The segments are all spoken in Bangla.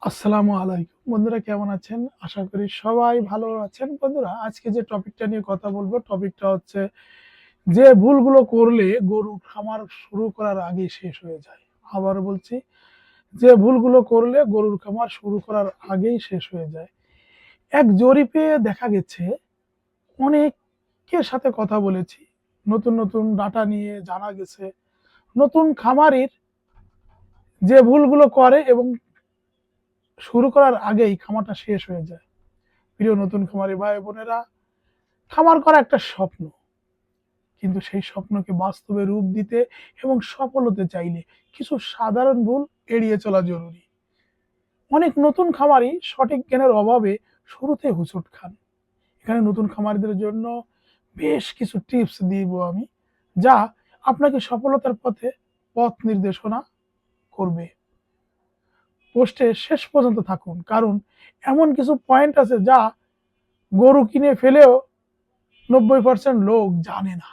আসসালামু আলাইকুম বন্ধুরা, কেমন আছেন? আশা করি সবাই ভালো আছেন। বন্ধুরা, আজকে যে টপিকটা নিয়ে কথা বলবো, টপিকটা হচ্ছে যে ভুলগুলো করলে গরুর খামার শুরু করার আগেই শেষ হয়ে যায়। আবারও বলছি, যে ভুলগুলো করলে গরুর খামার শুরু করার আগেই শেষ হয়ে যায়। এক জরিপে দেখা গেছে, অনেকের সাথে কথা বলেছি, নতুন নতুন ডাটা নিয়ে জানা গেছে নতুন খামারির যে ভুলগুলো করে এবং শুরু করার আগেই খামারটা শেষ হয়ে যায়। প্রিয় নতুন খামারি ভাই বোনেরা, খামার করা একটা স্বপ্ন, কিন্তু সেই স্বপ্নকে বাস্তবে রূপ দিতে এবং সফল হতে চাইলে কিছু সাধারণ ভুল এড়িয়ে চলা জরুরি। অনেক নতুন খামারি সঠিক জ্ঞানের অভাবে শুরুতে হোঁচট খান। এখানে নতুন খামারিদের জন্য বেশ কিছু টিপস দিব আমি, যা আপনাকে সফলতার পথে পথ নির্দেশনা করবে। পোস্টে শেষ পর্যন্ত থাকুন, কারণ এমন কিছু পয়েন্ট আছে যা গরু কিনে ফেলেও 90% লোক জানে না।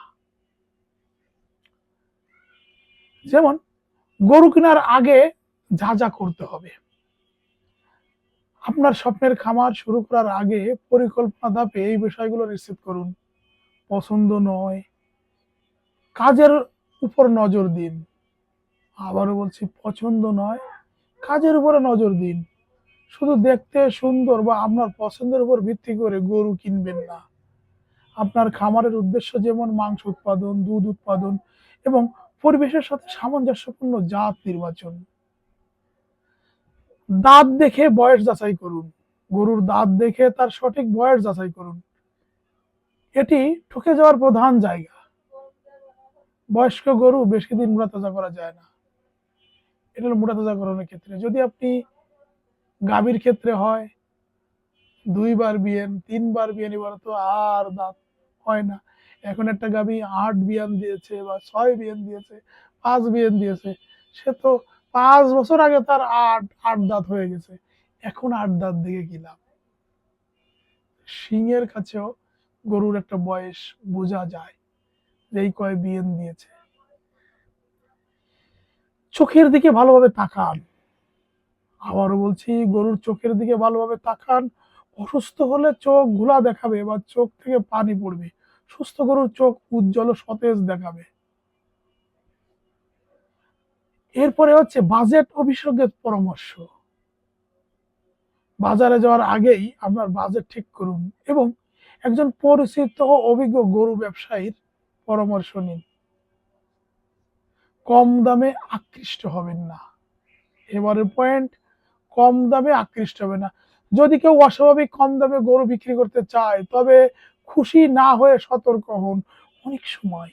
যেমন, গরু কেনার আগে যা যা করতে হবে। আপনার স্বপ্নের খামার শুরু করার আগে পরিকল্পনা ধাপে এই বিষয়গুলো নিশ্চিত করুন। পছন্দ নয়, কাজের উপর নজর দিন। আবারও বলছি, পছন্দ নয়, কাজের উপরে নজর দিন। শুধু দেখতে সুন্দর বা আপনার পছন্দের উপর ভিত্তি করে গরু কিনবেন না। আপনার খামারের উদ্দেশ্য যেমন মাংস উৎপাদন, দুধ উৎপাদন এবং পরিবেশের সাথে সামঞ্জস্যপূর্ণ জাত নির্বাচন। দাঁত দেখে বয়স যাচাই করুন। গরুর দাঁত দেখে তার সঠিক বয়স যাচাই করুন। এটি ঠকে যাওয়ার প্রধান জায়গা। বয়স্ক গরু বেশি দিন মোটাতাজা করা যায় না। এটা হলো মোটাতাজাকরণের ক্ষেত্রে। যদি আপনি গাভীর ক্ষেত্রে হয়, 2 বার বিয়েন, 3 বার বিয়েন, এবার তো আর দাঁত হয় না। এখন একটা গাভী 8 বিয়ান দিয়েছে বা 6 বিয়ান দিয়েছে, 5 বিয়ান দিয়েছে। সে তো 5 বছর আগে তার আট দাঁত হয়ে গেছে। এখন 8 দাঁত দেখে কি লাভ? শিংয়ের কাছেও গরুর একটা বয়স বোঝা যায়, যে এই কয় বিয়ান দিয়েছে। চোখের দিকে ভালোভাবে তাকান। আবারও বলছি, গরুর চোখের দিকে ভালোভাবে তাকান। অসুস্থ হলে চোখ ঘোলা দেখাবে বা চোখ থেকে পানি পড়বে। সুস্থ গরুর চোখ উজ্জ্বল ও সতেজ দেখাবে। এরপরে হচ্ছে বাজেট ও বিশেষজ্ঞের পরামর্শ। বাজারে যাওয়ার আগেই আপনার বাজেট ঠিক করুন এবং একজন পরিচিত ও অভিজ্ঞ গরু ব্যবসায়ীর পরামর্শ নিন। কম দামে আকৃষ্ট হবেন না। এবারের পয়েন্ট, কম দামে আকৃষ্ট হবে না। যদি কেউ অস্বাভাবিক কম দামে গরু বিক্রি করতে চায়, তবে খুশি না হয়ে সতর্ক হন। অনেক সময়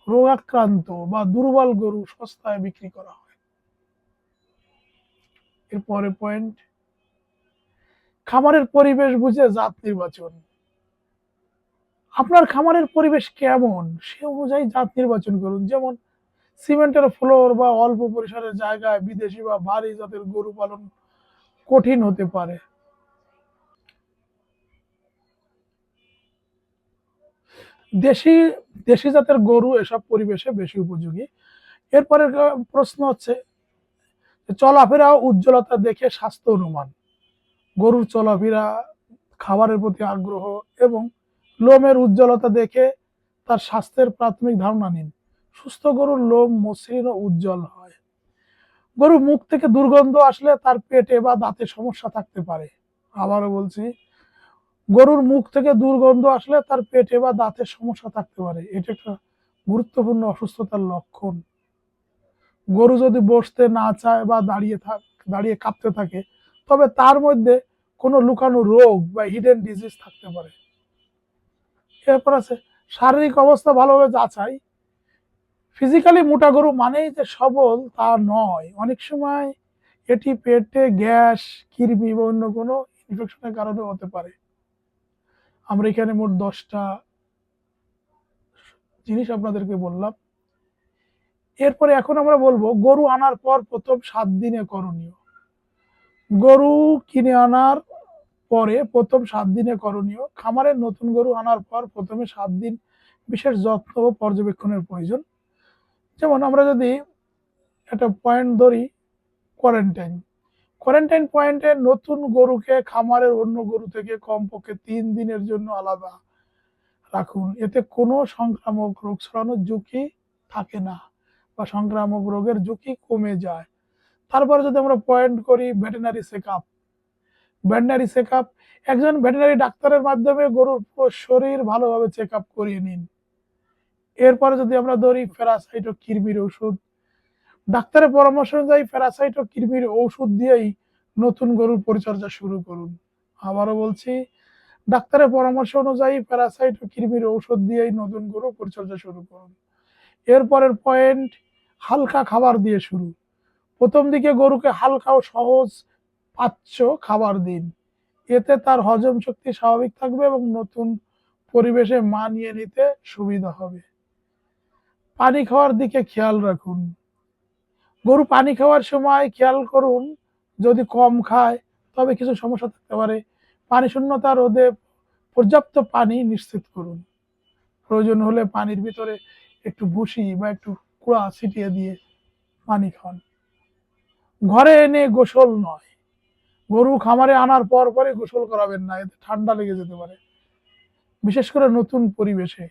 রোগাক্রান্ত বা দুর্বল গরু সস্তায় বিক্রি করা হয়। এরপরে পয়েন্ট, খামারের পরিবেশ বুঝে জাত নির্বাচন। আপনার খামারের পরিবেশ কেমন সে অনুযায়ী জাত নির্বাচন করুন। যেমন, সিমেন্টের ফ্লোর বা অল্প পরিসরের জায়গায় বিদেশি বা ভারী জাতের গরু পালন কঠিন হতে পারে। দেশি দেশি জাতের গরু এসব পরিবেশে বেশি উপযোগী। এরপরে প্রশ্ন হচ্ছে, চলাফেরা ও উজ্জ্বলতা দেখে স্বাস্থ্য অনুমান। গরুর চলাফেরা, খাবারের প্রতি আগ্রহ এবং লোমের উজ্জ্বলতা দেখে তার স্বাস্থ্যের প্রাথমিক ধারণা নিন। সুস্থ গরুর লোম মসৃণ ও উজ্জ্বল হয়। গরুর মুখ থেকে দুর্গন্ধ আসলে তার পেটে বা দাঁতে সমস্যা থাকতে পারে। আবারও বলছি, গরুর মুখ থেকে দুর্গন্ধ আসলে তার পেটে বা দাঁতে সমস্যা থাকতে পারে। এটা একটা গুরুত্বপূর্ণ অসুস্থতার লক্ষণ। গরু যদি বসতে না চায় বা দাঁড়িয়ে কাঁপতে থাকে, তবে তার মধ্যে কোনো লুকানো রোগ বা হিডেন ডিজিজ থাকতে পারে। এরপর আছে শারীরিক অবস্থা ভালোভাবে যাচাই। ফিজিক্যালি মোটা গরু মানেই যে সবল তা নয়। অনেক সময় এটি পেটে গ্যাস, কৃমি বা অন্য কোনো ইনফেকশনের কারণে হতে পারে। আমরা এখানে মোট 10টা জিনিস আপনাদেরকে বললাম। এরপরে এখন আমরা বলবো গরু আনার পর প্রথম 7 দিনে করণীয়। গরু কিনে আনার পরে প্রথম 7 দিনে করণীয়। খামারের নতুন গরু আনার পর প্রথমে 7 দিন বিশেষ যত্ন ও পর্যবেক্ষণের প্রয়োজন। যেমন, আমরা যদি একটা পয়েন্ট ধরি, কোয়ারেন্টাইন। কোয়ারেন্টাইন পয়েন্টে নতুন গরুকে খামারের অন্য গরু থেকে কমপক্ষে 3 দিনের জন্য আলাদা রাখুন। এতে কোনো সংক্রামক রোগ ছড়ানোর ঝুঁকি থাকে না বা সংক্রামক রোগের ঝুঁকি কমে যায়। তারপরে যদি আমরা পয়েন্ট করি ভেটেরিনারি চেকআপ। ভেটেরিনারি চেকআপ একজন ভেটেরিনারি ডাক্তারের মাধ্যমে গরুর পুরো শরীর ভালোভাবে চেকআপ করিয়ে নিন। এরপরে যদি আমরা ধরি প্যারাসাইট ও কৃমির ওষুধ, ডাক্তারের পরামর্শ অনুযায়ী প্যারাসাইট ও কৃমির ওষুধ দিয়েই নতুন গরুর পরিচর্যা শুরু করুন। আবারও বলছি, ডাক্তারের পরামর্শ অনুযায়ী প্যারাসাইট ও কৃমির ঔষধ দিয়েই নতুন গরুর পরিচর্যা শুরু করুন। এরপরের পয়েন্ট হালকা খাবার দিয়ে শুরু। প্রথম দিকে গরুকে হালকা ও সহজ পাচ্য খাবার দিন। এতে তার হজম শক্তি স্বাভাবিক থাকবে এবং নতুন পরিবেশে মানিয়ে নিতে সুবিধা হবে। পানি খাওয়ার দিকে খেয়াল রাখুন। গরু পানি খাওয়ার সময় খেয়াল করুন, যদি কম খায় তবে কিছু সমস্যা থাকতে পারে। পানি শূন্যতা রোধে পর্যাপ্ত পানি নিশ্চিত করুন। প্রয়োজন হলে পানির ভিতরে একটু ভুসি বা একটু কুড়া ছিটিয়ে দিয়ে পানি খান। ঘরে এনে গোসল নয়। গরু খামারে আনার পরই গোসল করাবেন না, এতে ঠান্ডা লেগে যেতে পারে, বিশেষ করে নতুন পরিবেশে।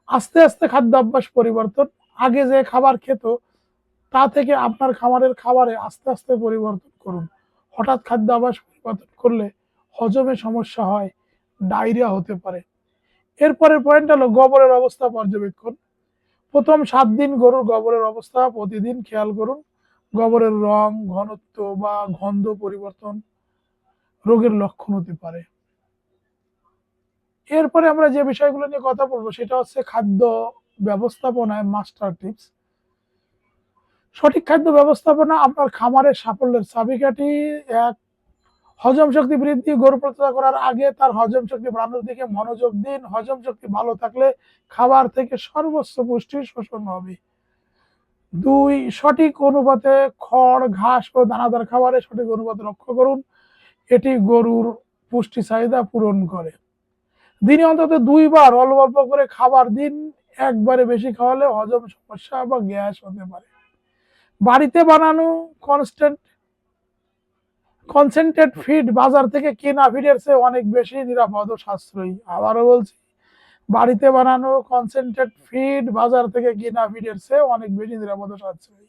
আস্তে আস্তে খাদ্যাভ্যাস পরিবর্তন। আগে যে খাবার খেত তা থেকে আপনার খামারের খাবারে আস্তে আস্তে পরিবর্তন করুন। হঠাৎ খাদ্যাভ্যাস পরিবর্তন করলে হজমে সমস্যা হয়, ডায়রিয়া হতে পারে। এরপরের পয়েন্ট হলো গোবরের অবস্থা পর্যবেক্ষণ। প্রথম 7 দিন গরুর গোবরের অবস্থা প্রতিদিন খেয়াল করুন। গোবরের রং, ঘনত্ব বা গন্ধ পরিবর্তন রোগের লক্ষণ হতে পারে। এরপরে আমরা যে বিষয়গুলো নিয়ে কথা বলবো সেটা হচ্ছে খাদ্য ব্যবস্থাপনায় মাস্টার টিপস। সঠিক খাদ্য ব্যবস্থাপনা আপনার খামারের সাফল্যের চাবিকাঠি। এক, হজম শক্তি বৃদ্ধি। গরু পরিচর্যা করার আগে তার হজম শক্তি বাড়ানোর দিকে মনোযোগ দিন। হজম শক্তি ভালো থাকলে খাবার থেকে সর্বোচ্চ পুষ্টি শোষণ হবে। 2, সঠিক অনুপাতে খড়, ঘাস ও দানাদার খাবারে সঠিক অনুপাতে লক্ষ্য করুন। এটি গরুর পুষ্টি চাহিদা পূরণ করে। দিনে অন্তত 2 বার অল্প অল্প করে খাবার দিন। একবারে বেশি খাওয়ালে হজম সমস্যা বা গ্যাস হতে পারে। বাড়িতে বানানো কনসেন্ট্রেট ফিড বাজার থেকে কেনা ফিডের চেয়ে অনেক বেশি নিরাপদ ও সাশ্রয়ী। আবারও বলছি, বাড়িতে বানানো কনসেন্ট্রেট ফিড বাজার থেকে কেনা ফিডের চেয়ে অনেক বেশি নিরাপদ ও সাশ্রয়ী।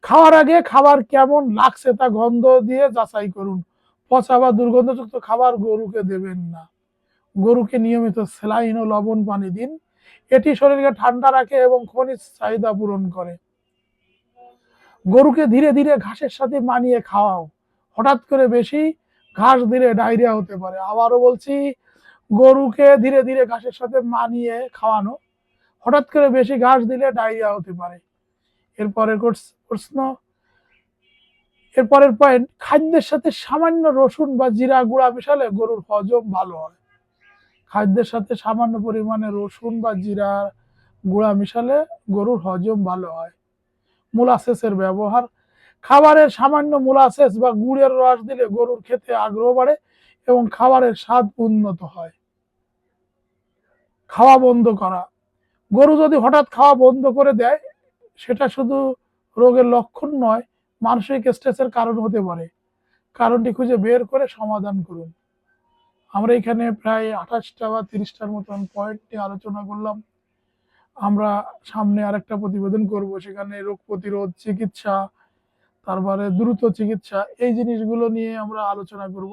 খাওয়ার আগে খাবার কেমন লাগছে তা গন্ধ দিয়ে যাচাই করুন। পচা বা দুর্গন্ধযুক্ত খাবার গরুকে দেবেন না। গরুকে নিয়মিত স্যালাইন ও লবণ পানি দিন। এটি শরীরকে ঠান্ডা রাখে এবং খনিজ চাহিদা পূরণ করে। গরুকে ধীরে ধীরে ঘাসের সাথে মানিয়ে খাওয়াও। হঠাৎ করে বেশি ঘাস দিলে ডায়রিয়া হতে পারে। আবারও বলছি, গরুকে ধীরে ধীরে ঘাসের সাথে মানিয়ে খাওয়ানো। হঠাৎ করে বেশি ঘাস দিলে ডায়রিয়া হতে পারে। এরপরের প্রশ্ন, এরপরের পয়েন্ট, খাদ্যের সাথে সামান্য রসুন বা জিরা গুঁড়া মেশালে গরুর হজম ভালো হয়। খাদ্যের সাথে সামান্য পরিমাণে রসুন বা জিরা গুঁড়া মিশালে গরুর হজম ভালো হয়। মোলাসেসের ব্যবহার। খাবারের সামান্য মোলাসেস বা গুড়ের রস দিলে গরুর খেতে আগ্রহ বাড়ে এবং খাবারের স্বাদ উন্নত হয়। খাওয়া বন্ধ করা। গরু যদি হঠাৎ খাওয়া বন্ধ করে দেয়, সেটা শুধু রোগের লক্ষণ নয়, মানসিক স্ট্রেসের কারণ হতে পারে। কারণটি খুঁজে বের করে সমাধান করুন। আমরা এখানে প্রায় 28টা বা 30টার মতন পয়েন্ট নিয়ে আলোচনা করলাম। আমরা সামনে আরেকটা প্রতিবেদন করব, সেখানে রোগ প্রতিরোধ, চিকিৎসা, তারপরে দ্রুত চিকিৎসা, এই জিনিসগুলো নিয়ে আমরা আলোচনা করব।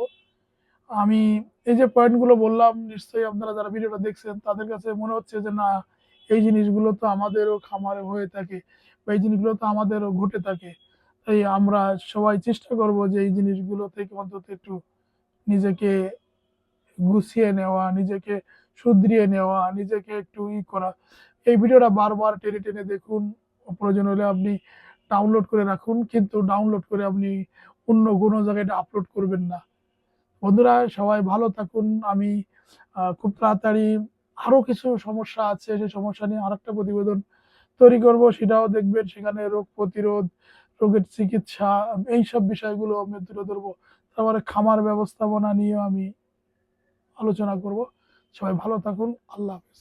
আমি এই যে পয়েন্টগুলো বললাম, নিশ্চয়ই আপনারা যারা ভিডিওটা দেখছেন তাদের কাছে মনে হচ্ছে যে না, এই জিনিসগুলো তো আমাদেরও খামারে হয়ে থাকে বা এই জিনিসগুলো তো আমাদেরও ঘটে থাকে। তাই আমরা সবাই চেষ্টা করব যে এই জিনিসগুলো থেকে অন্তত একটু নিজেকে গুছিয়ে নেওয়া, নিজেকে শুধরিয়ে নেওয়া, নিজেকে একটু করা। এই ভিডিওটা বারবার টেনে টেনে দেখুন। প্রয়োজন হলে আপনি ডাউনলোড করে রাখুন, কিন্তু ডাউনলোড করে আপনি অন্য কোনো জায়গায় এটা আপলোড করবেন না। বন্ধুরা সবাই ভালো থাকুন। আমি খুব তাড়াতাড়ি আরো কিছু সমস্যা আছে, সেই সমস্যা নিয়ে আরেকটা প্রতিবেদন তৈরি করব, সেটাও দেখবেন। সেখানে রোগ প্রতিরোধ, রোগের চিকিৎসা, এইসব বিষয়গুলো আমি তুলে ধরবো। তারপরে খামার ব্যবস্থাপনা নিয়েও আমি আলোচনা করব। সবাই ভালো থাকুন। আল্লাহ হাফেজ।